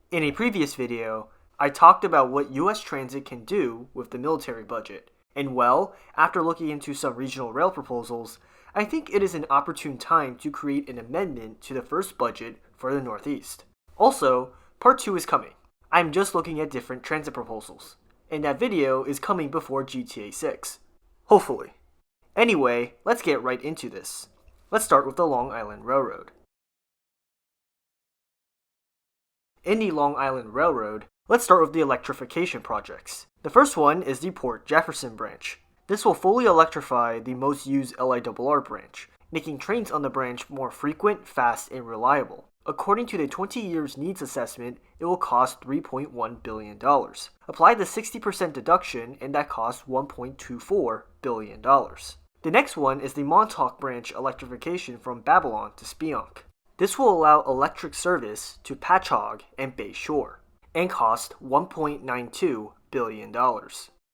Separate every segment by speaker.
Speaker 1: In a previous video, I talked about what US Transit can do with the military budget, and well, after looking into some regional rail proposals, I think it is an opportune time to create an amendment to the first budget for the Northeast. Also, part 2 is coming. I'm just looking at different transit proposals, and that video is coming before GTA 6. Hopefully. Anyway, let's get right into this. Let's start with the Long Island Railroad. In the Long Island Railroad, let's start with the electrification projects. The first one is the Port Jefferson branch. This will fully electrify the most used LIRR branch, making trains on the branch more frequent, fast, and reliable. According to the 20 years needs assessment, it will cost $3.1 billion. Apply the 60% deduction and that costs $1.24 billion. The next one is the Montauk branch electrification from Babylon to Spionk. This will allow electric service to Patchogue and Bay Shore, and cost $1.92 billion.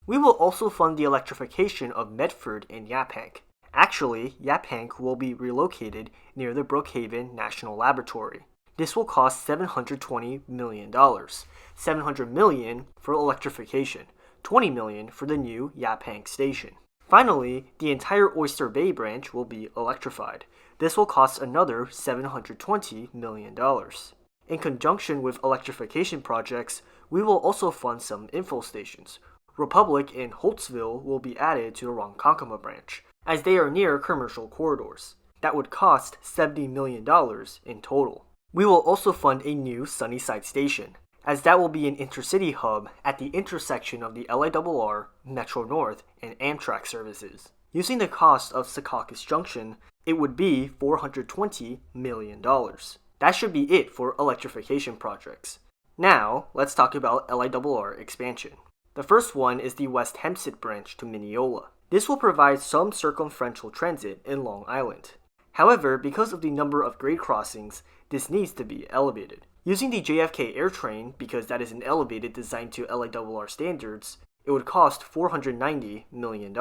Speaker 1: We will also fund the electrification of Medford and Yaphank. Actually, Yaphank will be relocated near the Brookhaven National Laboratory. This will cost $720 million, $700 million for electrification, $20 million for the new Yaphank station. Finally, the entire Oyster Bay branch will be electrified. This will cost another $720 million. In conjunction with electrification projects, we will also fund some info stations. Republic and Holtsville will be added to the Ronkonkoma branch, as they are near commercial corridors. That would cost $70 million in total. We will also fund a new Sunnyside station, as that will be an intercity hub at the intersection of the LIRR, Metro North, and Amtrak services. Using the cost of Secaucus Junction, it would be $420 million. That should be it for electrification projects. Now, let's talk about LIRR expansion. The first one is the West Hempstead branch to Mineola. This will provide some circumferential transit in Long Island. However, because of the number of grade crossings, this needs to be elevated. Using the JFK Air Train, because that is an elevated designed to LIRR standards, it would cost $490 million.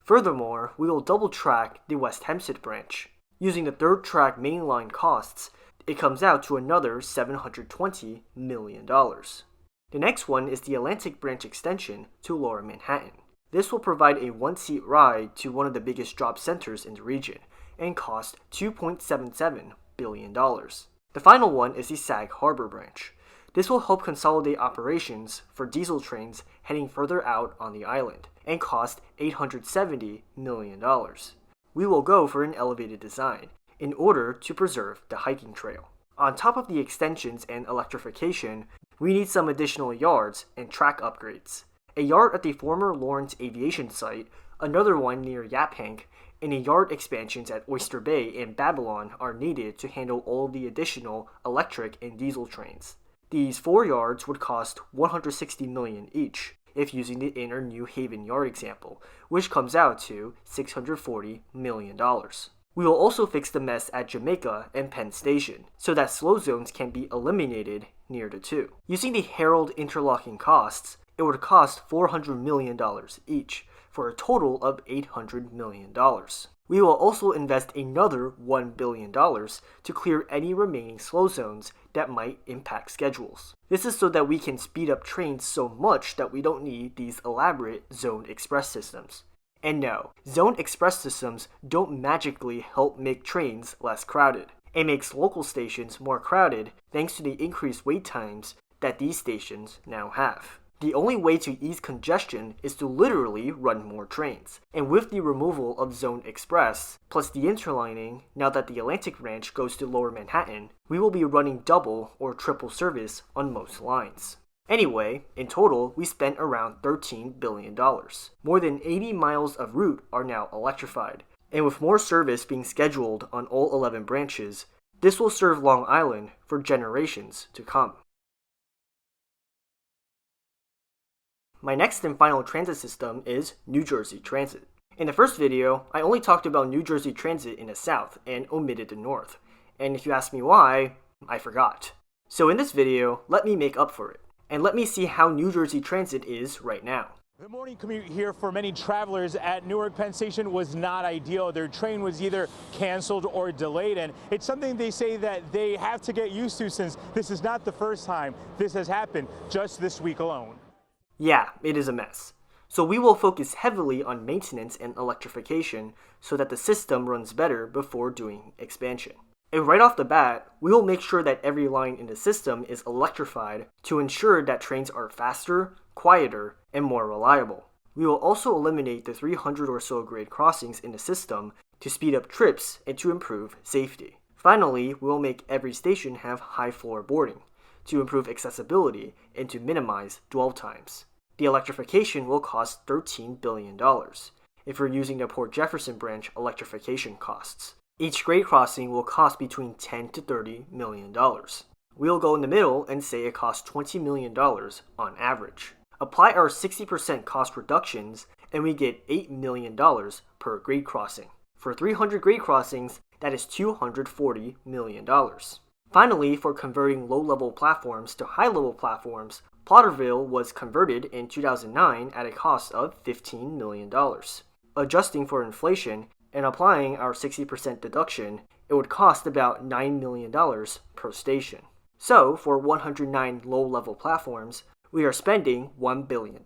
Speaker 1: Furthermore, we will double track the West Hempstead branch. Using the third track mainline costs, it comes out to another $720 million. The next one is the Atlantic branch extension to Lower Manhattan. This will provide a one-seat ride to one of the biggest job centers in the region and cost $2.77 billion. The final one is the Sag Harbor branch. This will help consolidate operations for diesel trains heading further out on the island and cost $870 million. We will go for an elevated design in order to preserve the hiking trail. On top of the extensions and electrification, we need some additional yards and track upgrades. A yard at the former Lawrence Aviation Site, another one near Yaphank, and a yard expansions at Oyster Bay and Babylon are needed to handle all the additional electric and diesel trains. These 4 yards would cost $160 million each, if using the inner New Haven yard example, which comes out to $640 million. We will also fix the mess at Jamaica and Penn Station, so that slow zones can be eliminated near the two. Using the Herald interlocking costs, it would cost $400 million each, for a total of $800 million. We will also invest another $1 billion to clear any remaining slow zones that might impact schedules. This is so that we can speed up trains so much that we don't need these elaborate zoned express systems. And no, zoned express systems don't magically help make trains less crowded. It makes local stations more crowded thanks to the increased wait times that these stations now have. The only way to ease congestion is to literally run more trains. And with the removal of Zoned Express, plus the interlining, now that the Atlantic branch goes to Lower Manhattan, we will be running double or triple service on most lines. Anyway, in total, we spent around $13 billion. More than 80 miles of route are now electrified. And with more service being scheduled on all 11 branches, this will serve Long Island for generations to come. My next and final transit system is New Jersey Transit. In the first video, I only talked about New Jersey Transit in the south and omitted the north. And if you ask me why, I forgot. So in this video, let me make up for it. And let me see how New Jersey Transit is right now.
Speaker 2: The morning commute here for many travelers at Newark Penn Station was not ideal. Their train was either canceled or delayed, and it's something they say that they have to get used to since this is not the first time this has happened just this week alone.
Speaker 1: Yeah, it is a mess. So we will focus heavily on maintenance and electrification so that the system runs better before doing expansion. And right off the bat, we will make sure that every line in the system is electrified to ensure that trains are faster, quieter, and more reliable. We will also eliminate the 300 or so grade crossings in the system to speed up trips and to improve safety. Finally, we will make every station have high floor boarding to improve accessibility and to minimize dwell times. The electrification will cost $13 billion if we're using the Port Jefferson Branch electrification costs. Each grade crossing will cost between $10 to $30 million. We'll go in the middle and say it costs $20 million on average. Apply our 60% cost reductions and we get $8 million per grade crossing. For 300 grade crossings, that is $240 million. Finally, for converting low-level platforms to high-level platforms, Potterville was converted in 2009 at a cost of $15 million. Adjusting for inflation and applying our 60% deduction, it would cost about $9 million per station. So, for 109 low-level platforms, we are spending $1 billion.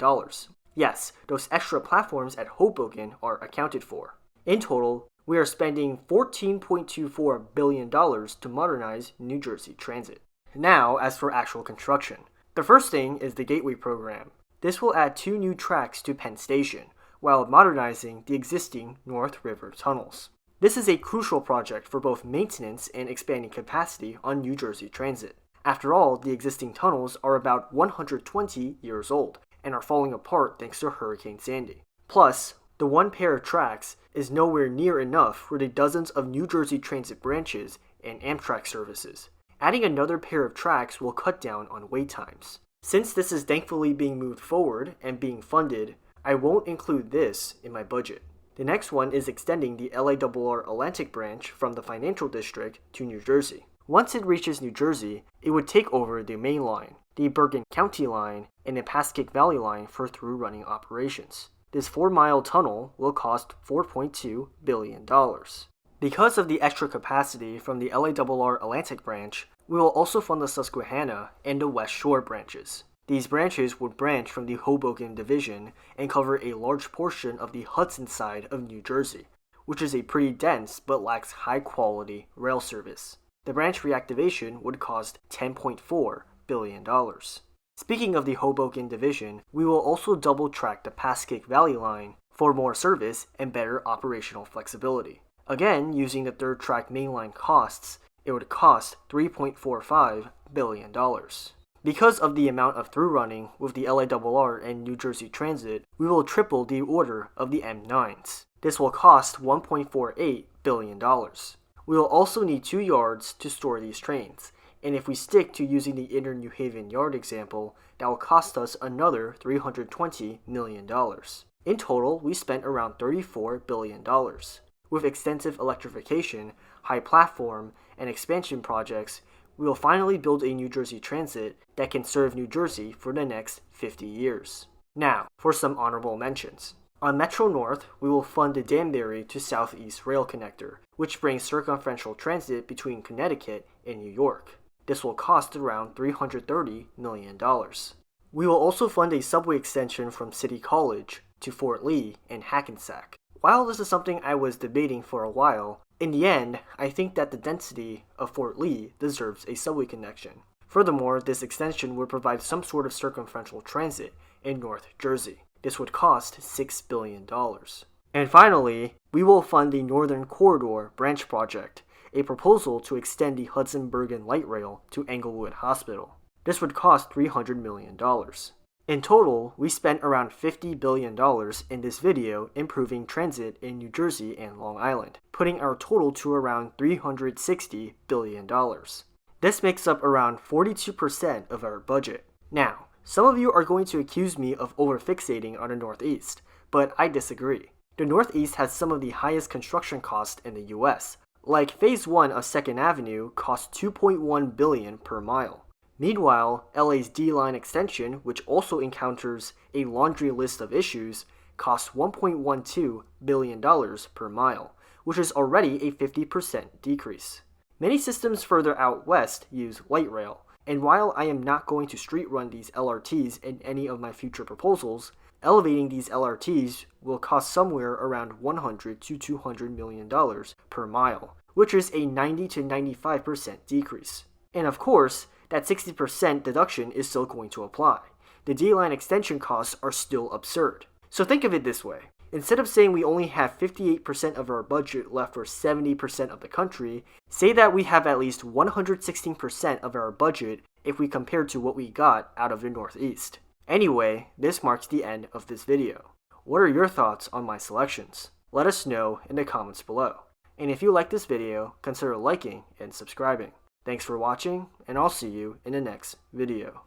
Speaker 1: Yes, those extra platforms at Hoboken are accounted for. In total, we are spending $14.24 billion to modernize New Jersey Transit. Now, as for actual construction. The first thing is the Gateway program. This will add 2 new tracks to Penn Station, while modernizing the existing North River tunnels. This is a crucial project for both maintenance and expanding capacity on New Jersey Transit. After all, the existing tunnels are about 120 years old and are falling apart thanks to Hurricane Sandy. Plus, the one pair of tracks is nowhere near enough for the dozens of New Jersey Transit branches and Amtrak services. Adding another pair of tracks will cut down on wait times. Since this is thankfully being moved forward and being funded, I won't include this in my budget. The next one is extending the LIRR Atlantic branch from the Financial District to New Jersey. Once it reaches New Jersey, it would take over the Main Line, the Bergen County Line, and the Pascagoula Valley Line for through-running operations. This 4-mile tunnel will cost $4.2 billion. Because of the extra capacity from the LIRR Atlantic branch, we will also fund the Susquehanna and the West Shore branches. These branches would branch from the Hoboken Division and cover a large portion of the Hudson side of New Jersey, which is a pretty dense but lacks high-quality rail service. The branch reactivation would cost $10.4 billion. Speaking of the Hoboken Division, we will also double-track the Pascagoula Valley Line for more service and better operational flexibility. Again, using the third-track mainline costs, it would cost $3.45 billion. Because of the amount of through running with the LIRR and New Jersey Transit, we will triple the order of the M9s. This will cost $1.48 billion. We will also need 2 yards to store these trains, and if we stick to using the Inner New Haven yard example, that will cost us another $320 million. In total, we spent around $34 billion. With extensive electrification, high platform, and expansion projects, we will finally build a New Jersey Transit that can serve New Jersey for the next 50 years. Now, for some honorable mentions. On Metro North, we will fund the Danbury to Southeast Rail Connector, which brings circumferential transit between Connecticut and New York. This will cost around $330 million. We will also fund a subway extension from City College to Fort Lee and Hackensack. While this is something I was debating for a while, in the end, I think that the density of Fort Lee deserves a subway connection. Furthermore, this extension would provide some sort of circumferential transit in North Jersey. This would cost $6 billion. And finally, we will fund the Northern Corridor Branch Project, a proposal to extend the Hudson-Bergen Light Rail to Englewood Hospital. This would cost $300 million. In total, we spent around $50 billion in this video improving transit in New Jersey and Long Island, putting our total to around $360 billion. This makes up around 42% of our budget. Now, some of you are going to accuse me of overfixating on the Northeast, but I disagree. The Northeast has some of the highest construction costs in the US. Like Phase 1 of 2nd Avenue cost $2.1 billion per mile. Meanwhile, LA's D-line extension, which also encounters a laundry list of issues, costs $1.12 billion per mile, which is already a 50% decrease. Many systems further out west use light rail, and while I am not going to street run these LRTs in any of my future proposals, elevating these LRTs will cost somewhere around $100 to $200 million per mile, which is a 90 to 95% decrease. And of course, that 60% deduction is still going to apply. The D-line extension costs are still absurd. So think of it this way. Instead of saying we only have 58% of our budget left for 70% of the country, say that we have at least 116% of our budget if we compare to what we got out of the Northeast. Anyway, this marks the end of this video. What are your thoughts on my selections? Let us know in the comments below. And if you like this video, consider liking and subscribing. Thanks for watching, and I'll see you in the next video.